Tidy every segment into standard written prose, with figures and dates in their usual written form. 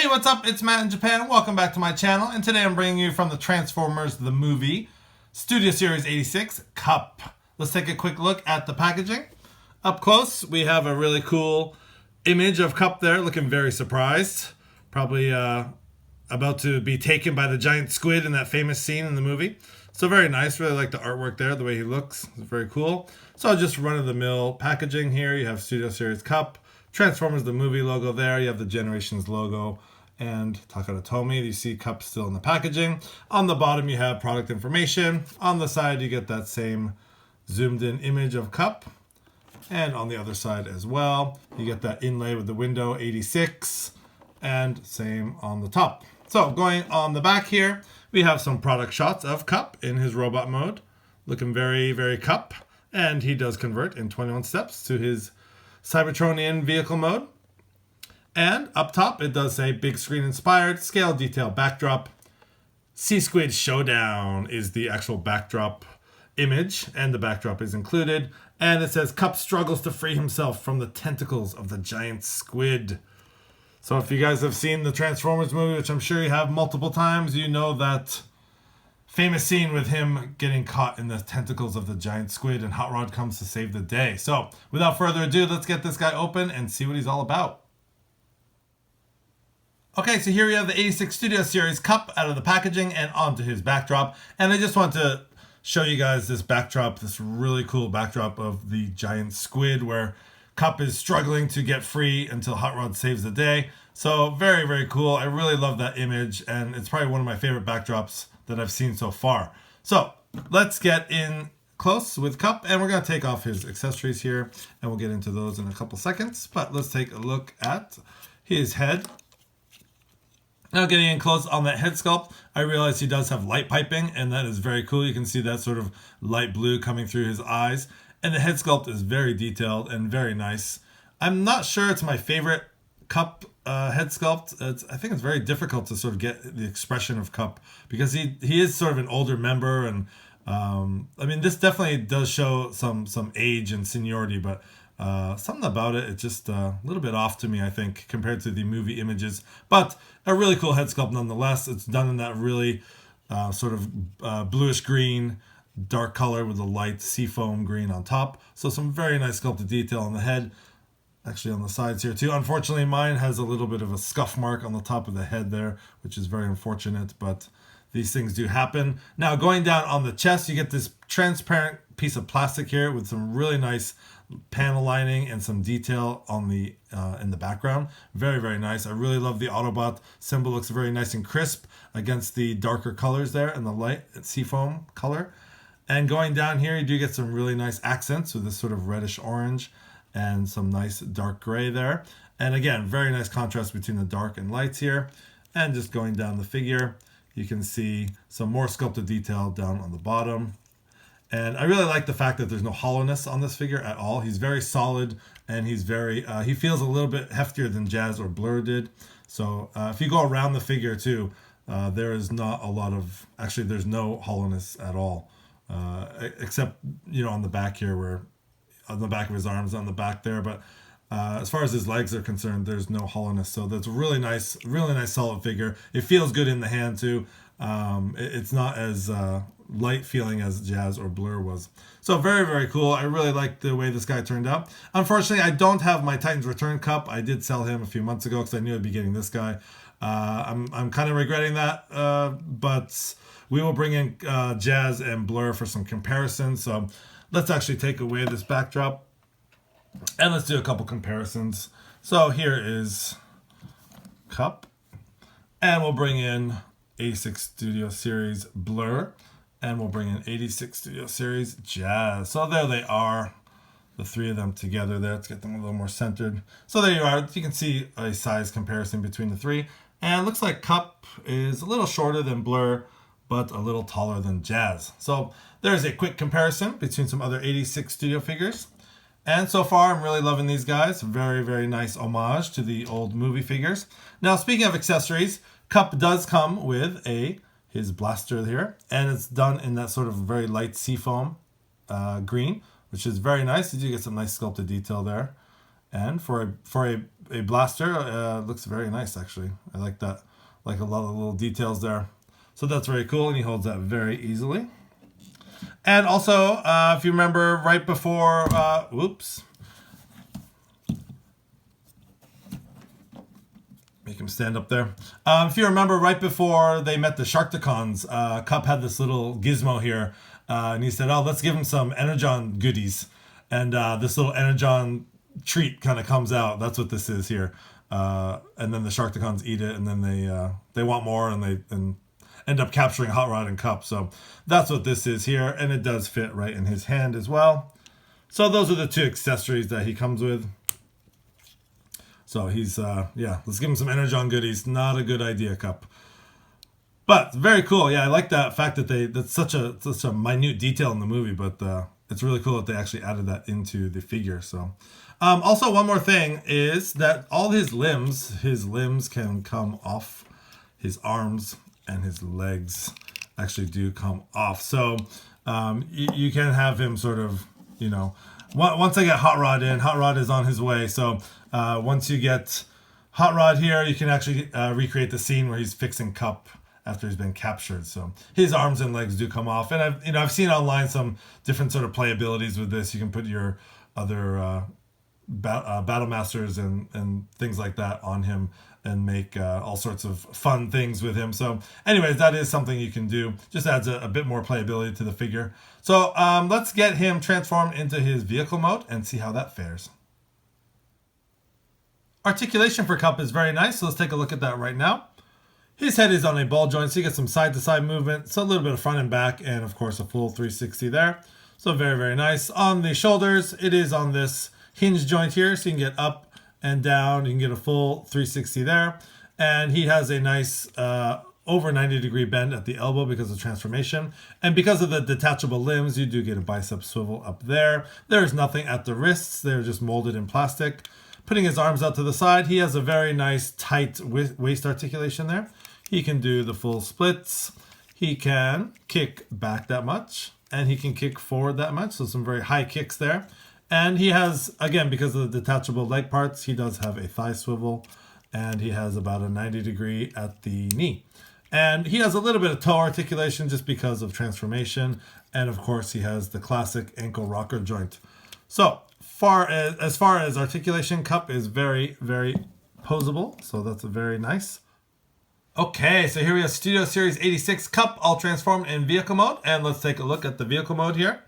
Hey, what's up? It's Matt in Japan. Welcome back to my channel. And today I'm bringing you from the Transformers the movie Studio Series 86 Cup. Let's take a quick look at the packaging. Up close, we have a really cool image of Cup there, looking very surprised. Probably about to be taken by the giant squid in that famous scene in the movie. So very nice. Really like the artwork there, the way he looks. It's very cool. So just run-of-the-mill packaging here. You have Studio Series Cup. Transformers the movie logo there. You have the Generations logo and Takara Tomy. You see Cup still in the packaging. On the bottom you have product information. On the side you get that same zoomed in image of Cup. And on the other side as well, you get that inlay with the window 86 and same on the top. So going on the back here, we have some product shots of Cup in his robot mode. Looking very, very Cup. And he does convert in 21 steps to his Cybertronian vehicle mode. And up top, it does say big screen inspired, scale detail backdrop. Sea Squid Showdown is the actual backdrop image, and the backdrop is included. And it says Cup struggles to free himself from the tentacles of the giant squid. So if you guys have seen the Transformers movie, which I'm sure you have multiple times, you know that famous scene with him getting caught in the tentacles of the giant squid and Hot Rod comes to save the day. So without further ado, let's get this guy open and see what he's all about. Okay, so here we have the 86 Studio Series Cup out of the packaging and onto his backdrop. And I just want to show you guys this backdrop, this really cool backdrop of the giant squid where Cup is struggling to get free until Hot Rod saves the day. So very, very cool. I really love that image, and it's probably one of my favorite backdrops that I've seen so far. So let's get in close with Cup, and we're going to take off his accessories here, and we'll get into those in a couple seconds. But let's take a look at his head. Now getting in close on that head sculpt, I realize he does have light piping, and that is very cool. You can see that sort of light blue coming through his eyes. And the head sculpt is very detailed and very nice. I'm not sure it's my favorite Cup head sculpt. I think it's very difficult to sort of get the expression of Cup because he is sort of an older member, and I mean this definitely does show some age and seniority, but something about it, it's just a little bit off to me, I think, compared to the movie images. But a really cool head sculpt nonetheless. It's done in that really sort of bluish green, dark color with a light seafoam green on top. So some very nice sculpted detail on the head. Actually on the sides here too. Unfortunately, mine has a little bit of a scuff mark on the top of the head there, which is very unfortunate, but these things do happen. Now going down on the chest, you get this transparent piece of plastic here with some really nice panel lining and some detail on the in the background. Very, very nice. I really love the Autobot symbol. Looks very nice and crisp against the darker colors there and the light seafoam color. And going down here, you do get some really nice accents with this sort of reddish orange and some nice dark gray there. And again, very nice contrast between the dark and lights here. And just going down the figure, you can see some more sculpted detail down on the bottom. And I really like the fact that there's no hollowness on this figure at all. He's very solid, and he's very, he feels a little bit heftier than Jazz or Blur did. So if you go around the figure too, there is not a lot of, actually there's no hollowness at all. Except, you know, on the back here, where on the back of his arms, on the back there. But as far as his legs are concerned, there's no hollowness. So that's a really nice solid figure. It feels good in the hand too. It's not as light feeling as Jazz or Blur was. So very, very cool. I really like the way this guy turned out. Unfortunately, I don't have my Titans Return Cup. I did sell him a few months ago because I knew I'd be getting this guy. I'm kind of regretting that, but we will bring in Jazz and Blur for some comparisons. So let's actually take away this backdrop and let's do a couple comparisons. So here is Cup, and we'll bring in 86 Studio Series Blur, and we'll bring in 86 Studio Series Jazz. So there they are, the three of them together there. Let's get them a little more centered. So there you are. You can see a size comparison between the three. And it looks like Cup is a little shorter than Blur, but a little taller than Jazz. So there's a quick comparison between some other 86 Studio figures. And so far, I'm really loving these guys. Very, very nice homage to the old movie figures. Now, speaking of accessories, Cup does come with his blaster here, and it's done in that sort of very light seafoam green, which is very nice. You do get some nice sculpted detail there. And for a a blaster. Looks very nice, actually. I like that. Like a lot of little details there. So that's very cool, and he holds that very easily. And also, if you remember right before, whoops. Make him stand up there. If you remember right before they met the Sharkticons, Cup had this little gizmo here. And he said, oh, let's give him some Energon goodies. And this little Energon treat kind of comes out. That's what this is here. And then the Sharkticons eat it, and then they want more, and they end up capturing Hot Rod and Cup. So that's what this is here, and it does fit right in his hand as well. So those are the two accessories that he comes with. So he's, let's give him some Energon goodies. Not a good idea, Cup. But very cool. Yeah, I like that fact that that's such a minute detail in the movie, but it's really cool that they actually added that into the figure. So also one more thing is that all his limbs can come off. His arms and his legs actually do come off. So you can have him sort of, once I get Hot Rod in, Hot Rod is on his way. So once you get Hot Rod here, you can actually recreate the scene where he's fixing Cup after he's been captured. So his arms and legs do come off. And I've seen online some different sort of playabilities with this. You can put your other battle masters and things like that on him and make all sorts of fun things with him. So anyways, that is something you can do. Just adds a bit more playability to the figure. So let's get him transformed into his vehicle mode and see how that fares. Articulation for Cup is very nice, so let's take a look at that right now. His head is on a ball joint, so you get some side-to-side movement, so a little bit of front and back, and of course a full 360 there. So very, very nice. On the shoulders, it is on this hinge joint here, so you can get up and down. You can get a full 360 there. And he has a nice over 90-degree bend at the elbow because of transformation. And because of the detachable limbs, you do get a bicep swivel up there. There's nothing at the wrists. They're just molded in plastic. Putting his arms out to the side, he has a very nice tight waist articulation there. He can do the full splits. He can kick back that much, and he can kick forward that much. So some very high kicks there. And he has, again, because of the detachable leg parts, he does have a thigh swivel, and he has about a 90-degree at the knee. And he has a little bit of toe articulation just because of transformation. And of course, he has the classic ankle rocker joint. So as far as articulation, Cup is very, very posable. So that's very nice. Okay, so here we have Studio Series 86 Cup all transformed in vehicle mode. And let's take a look at the vehicle mode here.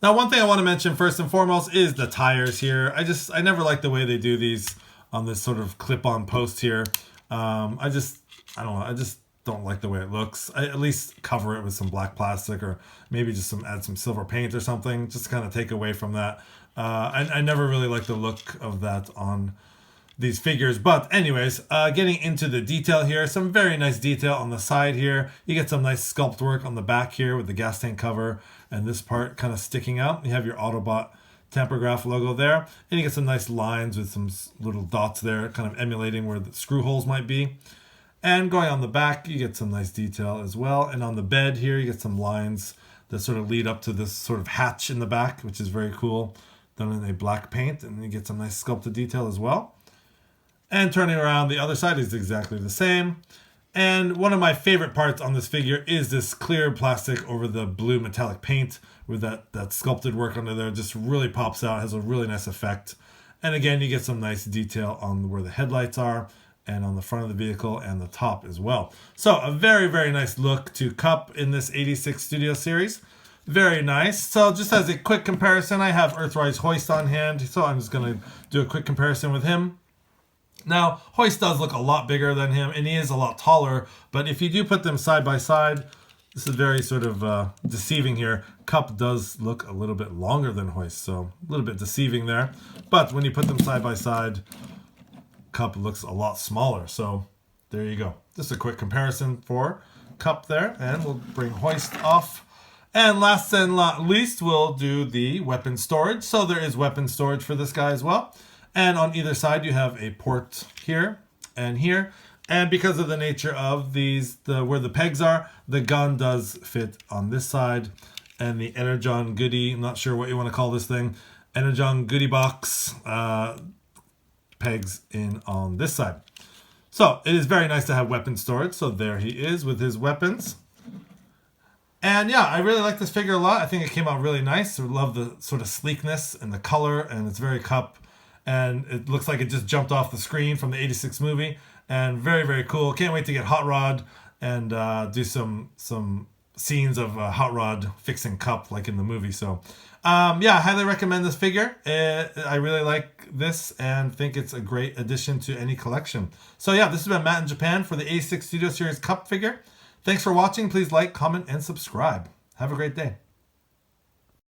Now, one thing I want to mention first and foremost is the tires here. I never like the way they do these on this sort of clip-on post here. I don't know. I just don't like the way it looks. I at least cover it with some black plastic, or maybe just add some silver paint or something, just to kind of take away from that. I never really like the look of that on these figures. But anyways, getting into the detail here, some very nice detail on the side here. You get some nice sculpt work on the back here with the gas tank cover and this part kind of sticking out. You have your Autobot Tampergraph logo there, and you get some nice lines with some little dots there, kind of emulating where the screw holes might be. And going on the back, you get some nice detail as well. And on the bed here, you get some lines that sort of lead up to this sort of hatch in the back, which is very cool, done in a black paint, and you get some nice sculpted detail as well. And turning around, the other side is exactly the same. And one of my favorite parts on this figure is this clear plastic over the blue metallic paint with that sculpted work under there. Just really pops out, has a really nice effect. And again, you get some nice detail on where the headlights are and on the front of the vehicle and the top as well. So a very, very nice look to Cup in this 86 Studio Series. Very nice. So just as a quick comparison, I have Earthrise Hoist on hand. So I'm just going to do a quick comparison with him. Now, Hoist does look a lot bigger than him, and he is a lot taller, but if you do put them side by side, this is very sort of deceiving here. Cup does look a little bit longer than Hoist, so a little bit deceiving there. But when you put them side by side, Cup looks a lot smaller, so there you go. Just a quick comparison for Cup there, and we'll bring Hoist off. And last and not least, we'll do the weapon storage. So there is weapon storage for this guy as well. And on either side, you have a port here and here. And because of the nature of these, where the pegs are, the gun does fit on this side. And the Energon Goodie, I'm not sure what you want to call this thing, Energon Goodie Box pegs in on this side. So it is very nice to have weapon storage. So there he is with his weapons. And yeah, I really like this figure a lot. I think it came out really nice. I love the sort of sleekness and the color, and it's very Cup. And it looks like it just jumped off the screen from the 86 movie. And very, very cool. Can't wait to get Hot Rod and do some scenes of Hot Rod fixing Cup like in the movie. So yeah, I highly recommend this figure. I really like this and think it's a great addition to any collection. So yeah, this has been Matt in Japan for the 86 Studio Series Cup figure. Thanks for watching. Please like, comment, and subscribe. Have a great day.